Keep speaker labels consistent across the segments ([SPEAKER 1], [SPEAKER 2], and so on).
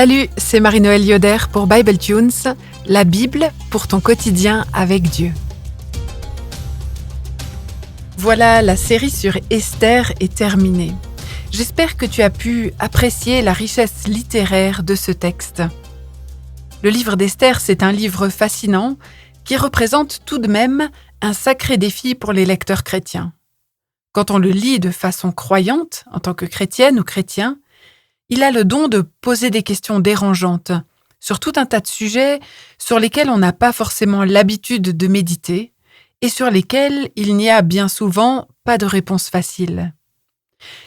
[SPEAKER 1] Salut, c'est Marie-Noëlle Yoder pour Bible Tunes, la Bible pour ton quotidien avec Dieu. Voilà, la série sur Esther est terminée. J'espère que tu as pu apprécier la richesse littéraire de ce texte. Le livre d'Esther, c'est un livre fascinant qui représente tout de même un sacré défi pour les lecteurs chrétiens. Quand on le lit de façon croyante, en tant que chrétienne ou chrétien, il a le don de poser des questions dérangeantes sur tout un tas de sujets sur lesquels on n'a pas forcément l'habitude de méditer et sur lesquels il n'y a bien souvent pas de réponse facile.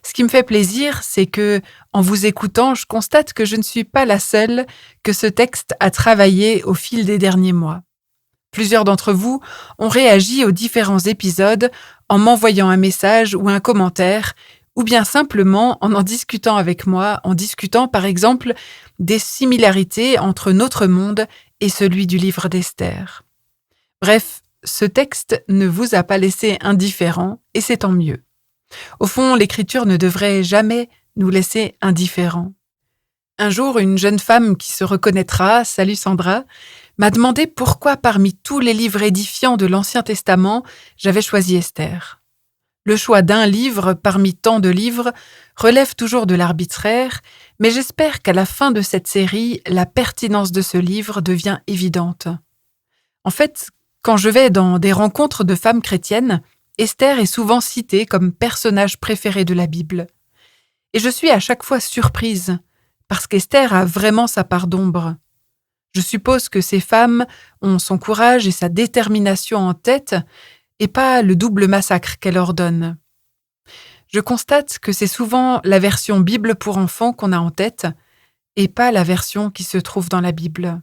[SPEAKER 1] Ce qui me fait plaisir, c'est que, en vous écoutant, je constate que je ne suis pas la seule que ce texte a travaillé au fil des derniers mois. Plusieurs d'entre vous ont réagi aux différents épisodes en m'envoyant un message ou un commentaire, ou bien simplement en discutant avec moi, en discutant par exemple des similarités entre notre monde et celui du livre d'Esther. Bref, ce texte ne vous a pas laissé indifférent et c'est tant mieux. Au fond, l'Écriture ne devrait jamais nous laisser indifférents. Un jour, une jeune femme qui se reconnaîtra, salut Sandra, m'a demandé pourquoi parmi tous les livres édifiants de l'Ancien Testament, j'avais choisi Esther. Le choix d'un livre parmi tant de livres relève toujours de l'arbitraire, mais j'espère qu'à la fin de cette série, la pertinence de ce livre devient évidente. En fait, quand je vais dans des rencontres de femmes chrétiennes, Esther est souvent citée comme personnage préféré de la Bible. Et je suis à chaque fois surprise, parce qu'Esther a vraiment sa part d'ombre. Je suppose que ces femmes ont son courage et sa détermination en tête, et pas le double massacre qu'elle ordonne. Je constate que c'est souvent la version Bible pour enfants qu'on a en tête, et pas la version qui se trouve dans la Bible.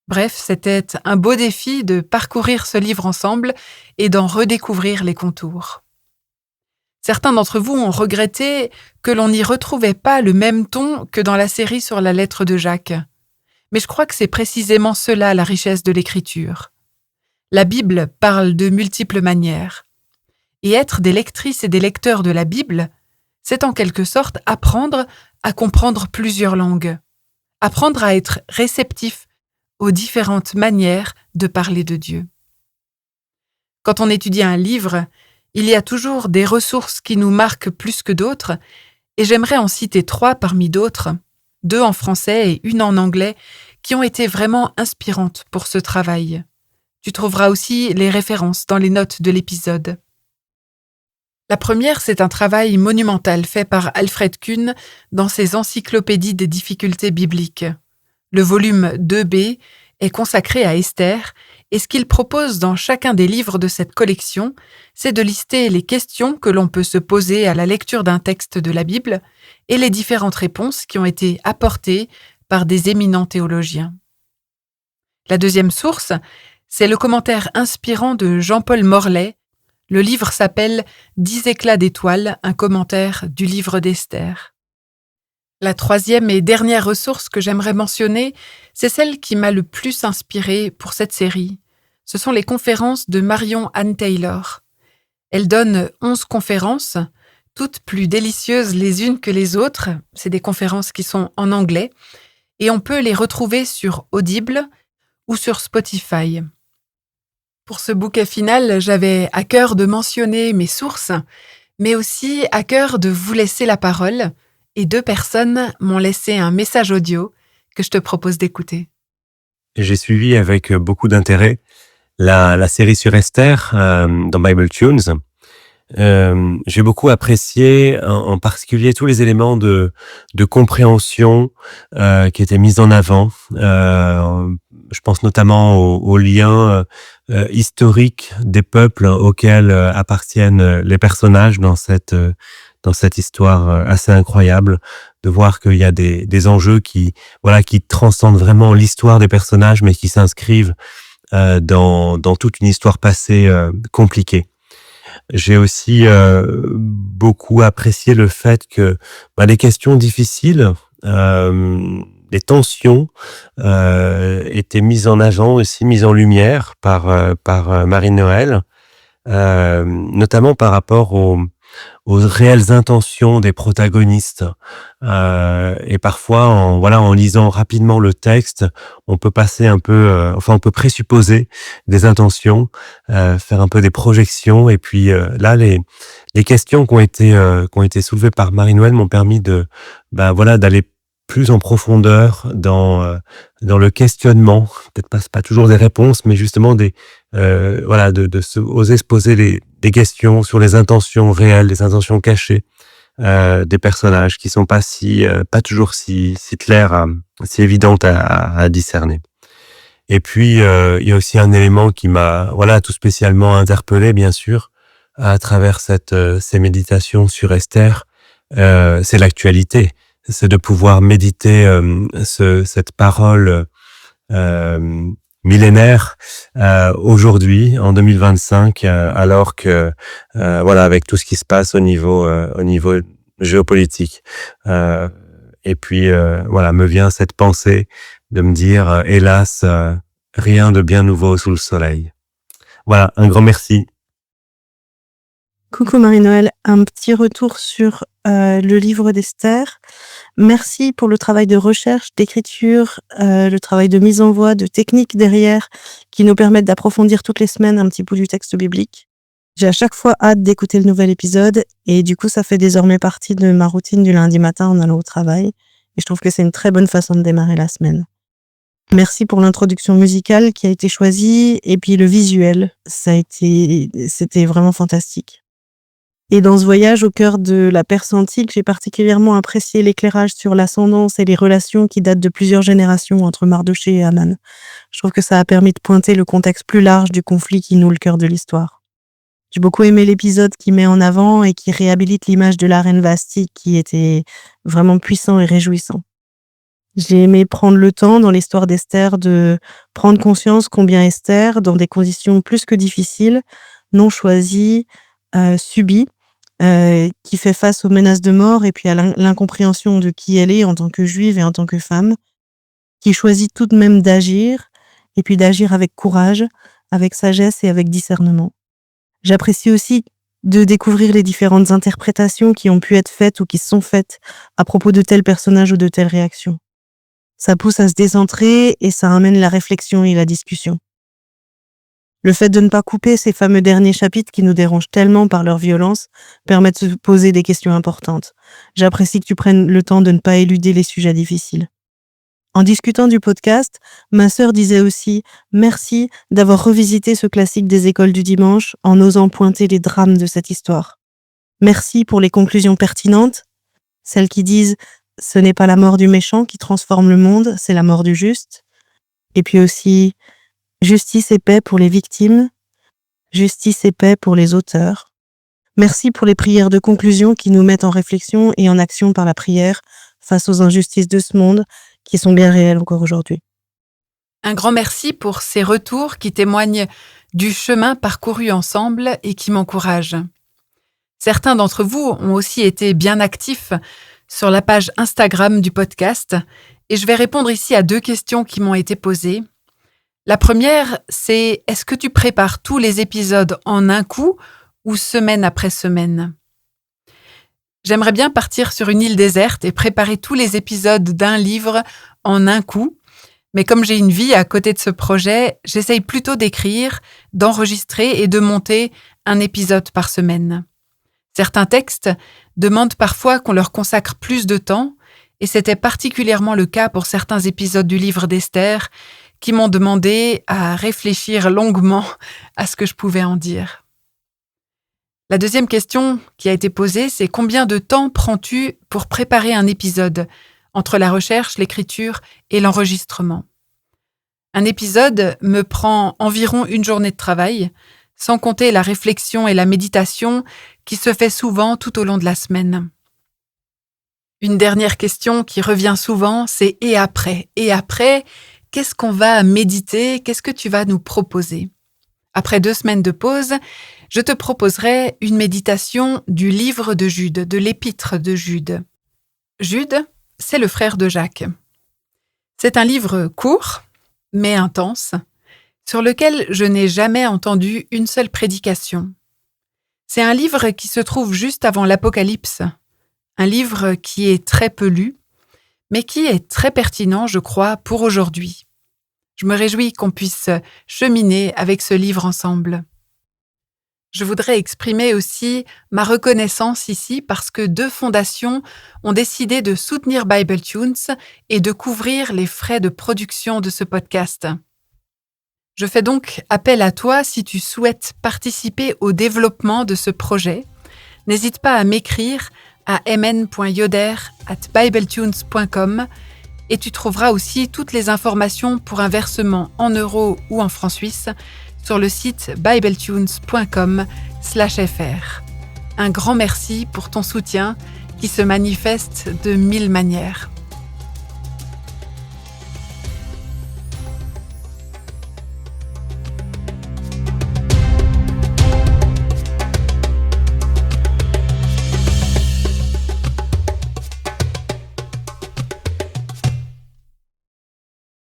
[SPEAKER 1] Bref, c'était un beau défi de parcourir ce livre ensemble et d'en redécouvrir les contours. Certains d'entre vous ont regretté que l'on n'y retrouvait pas le même ton que dans la série sur la lettre de Jacques. Mais je crois que c'est précisément cela la richesse de l'Écriture. La Bible parle de multiples manières. Et être des lectrices et des lecteurs de la Bible, c'est en quelque sorte apprendre à comprendre plusieurs langues. Apprendre à être réceptif aux différentes manières de parler de Dieu. Quand on étudie un livre, il y a toujours des ressources qui nous marquent plus que d'autres, et j'aimerais en citer 3 parmi d'autres, 2 en français et 1 en anglais, qui ont été vraiment inspirantes pour ce travail. Tu trouveras aussi les références dans les notes de l'épisode. La première, c'est un travail monumental fait par Alfred Kuhn dans ses encyclopédies des difficultés bibliques. Le volume 2b est consacré à Esther et ce qu'il propose dans chacun des livres de cette collection, c'est de lister les questions que l'on peut se poser à la lecture d'un texte de la Bible et les différentes réponses qui ont été apportées par des éminents théologiens. La deuxième source, c'est le commentaire inspirant de Jean-Paul Morlet. Le livre s'appelle « 10 éclats d'étoiles, un commentaire du livre d'Esther ». La troisième et dernière ressource que j'aimerais mentionner, c'est celle qui m'a le plus inspirée pour cette série. Ce sont les conférences de Marion Anne Taylor. Elle donne 11 conférences, toutes plus délicieuses les unes que les autres. C'est des conférences qui sont en anglais et on peut les retrouver sur Audible ou sur Spotify. Pour ce bouquet final, j'avais à cœur de mentionner mes sources, mais aussi à cœur de vous laisser la parole, et 2 personnes m'ont laissé un message audio que je te propose d'écouter.
[SPEAKER 2] J'ai suivi avec beaucoup d'intérêt la série sur Esther dans Bible Tunes. J'ai beaucoup apprécié en particulier tous les éléments de compréhension qui étaient mis en avant. Je pense notamment aux liens historiques des peuples auxquels appartiennent les personnages dans cette histoire assez incroyable, de voir qu'il y a des enjeux qui transcendent vraiment l'histoire des personnages, mais qui s'inscrivent dans toute une histoire passée compliquée. J'ai aussi beaucoup apprécié le fait que les questions difficiles, les tensions étaient mises en avant, aussi mises en lumière par Marie-Noëlle, notamment par rapport aux réelles intentions des protagonistes. Et parfois, en lisant rapidement le texte, on peut passer un peu, on peut présupposer des intentions, faire un peu des projections. Et puis là, les questions qui ont été soulevées par Marie-Noëlle m'ont permis d'aller plus en profondeur dans le questionnement. Peut-être pas, c'est pas toujours des réponses, mais justement oser se poser des questions sur les intentions réelles, les intentions cachées des personnages qui sont pas toujours si claires, si évidentes à discerner. Et puis il y a aussi un élément qui m'a tout spécialement interpellé, bien sûr, à travers ces méditations sur Esther, c'est l'actualité. C'est de pouvoir méditer cette parole millénaire aujourd'hui, en 2025, alors que avec tout ce qui se passe au niveau géopolitique. Et puis me vient cette pensée de me dire hélas, rien de bien nouveau sous le soleil. Voilà, un grand merci.
[SPEAKER 3] Coucou Marie-Noëlle, un petit retour sur le livre d'Esther. Merci pour le travail de recherche, d'écriture, le travail de mise en voix, de technique derrière, qui nous permettent d'approfondir toutes les semaines un petit bout du texte biblique. J'ai à chaque fois hâte d'écouter le nouvel épisode et du coup ça fait désormais partie de ma routine du lundi matin en allant au travail. Et je trouve que c'est une très bonne façon de démarrer la semaine. Merci pour l'introduction musicale qui a été choisie et puis le visuel, c'était vraiment fantastique. Et dans ce voyage au cœur de la Perse antique, j'ai particulièrement apprécié l'éclairage sur l'ascendance et les relations qui datent de plusieurs générations entre Mardochée et Aman. Je trouve que ça a permis de pointer le contexte plus large du conflit qui noue le cœur de l'histoire. J'ai beaucoup aimé l'épisode qui met en avant et qui réhabilite l'image de la reine Vasti qui était vraiment puissant et réjouissant. J'ai aimé prendre le temps dans l'histoire d'Esther de prendre conscience combien Esther, dans des conditions plus que difficiles, non choisies, subies, qui fait face aux menaces de mort et puis à l'incompréhension de qui elle est en tant que juive et en tant que femme, qui choisit tout de même d'agir et puis d'agir avec courage, avec sagesse et avec discernement. J'apprécie aussi de découvrir les différentes interprétations qui ont pu être faites ou qui sont faites à propos de tel personnage ou de telle réaction. Ça pousse à se décentrer et ça amène la réflexion et la discussion. Le fait de ne pas couper ces fameux derniers chapitres qui nous dérangent tellement par leur violence permet de se poser des questions importantes. J'apprécie que tu prennes le temps de ne pas éluder les sujets difficiles. En discutant du podcast, ma sœur disait aussi « Merci d'avoir revisité ce classique des écoles du dimanche en osant pointer les drames de cette histoire. Merci pour les conclusions pertinentes, celles qui disent « Ce n'est pas la mort du méchant qui transforme le monde, c'est la mort du juste. » Et puis aussi « Justice et paix pour les victimes, justice et paix pour les auteurs. » Merci pour les prières de conclusion qui nous mettent en réflexion et en action par la prière face aux injustices de ce monde qui sont bien réelles encore aujourd'hui.
[SPEAKER 1] Un grand merci pour ces retours qui témoignent du chemin parcouru ensemble et qui m'encouragent. Certains d'entre vous ont aussi été bien actifs sur la page Instagram du podcast et je vais répondre ici à 2 questions qui m'ont été posées. La première, c'est est-ce que tu prépares tous les épisodes en un coup ou semaine après semaine ? J'aimerais bien partir sur une île déserte et préparer tous les épisodes d'un livre en un coup, mais comme j'ai une vie à côté de ce projet, j'essaye plutôt d'écrire, d'enregistrer et de monter un épisode par semaine. Certains textes demandent parfois qu'on leur consacre plus de temps, et c'était particulièrement le cas pour certains épisodes du livre d'Esther qui m'ont demandé à réfléchir longuement à ce que je pouvais en dire. La deuxième question qui a été posée, c'est combien de temps prends-tu pour préparer un épisode entre la recherche, l'écriture et l'enregistrement ? Un épisode me prend environ 1 journée de travail, sans compter la réflexion et la méditation qui se fait souvent tout au long de la semaine. Une dernière question qui revient souvent, c'est « et après ?» Et après, qu'est-ce qu'on va méditer ? Qu'est-ce que tu vas nous proposer ? Après 2 semaines de pause, je te proposerai une méditation du livre de Jude, de l'épître de Jude. Jude, c'est le frère de Jacques. C'est un livre court, mais intense, sur lequel je n'ai jamais entendu une seule prédication. C'est un livre qui se trouve juste avant l'Apocalypse, un livre qui est très peu lu, mais qui est très pertinent, je crois, pour aujourd'hui. Je me réjouis qu'on puisse cheminer avec ce livre ensemble. Je voudrais exprimer aussi ma reconnaissance ici parce que 2 fondations ont décidé de soutenir BibleTunes et de couvrir les frais de production de ce podcast. Je fais donc appel à toi si tu souhaites participer au développement de ce projet. N'hésite pas à m'écrire à mn.yoder@bibletunes.com et tu trouveras aussi toutes les informations pour un versement en euros ou en francs suisses sur le site bibletunes.com/fr. Un grand merci pour ton soutien qui se manifeste de 1000 manières.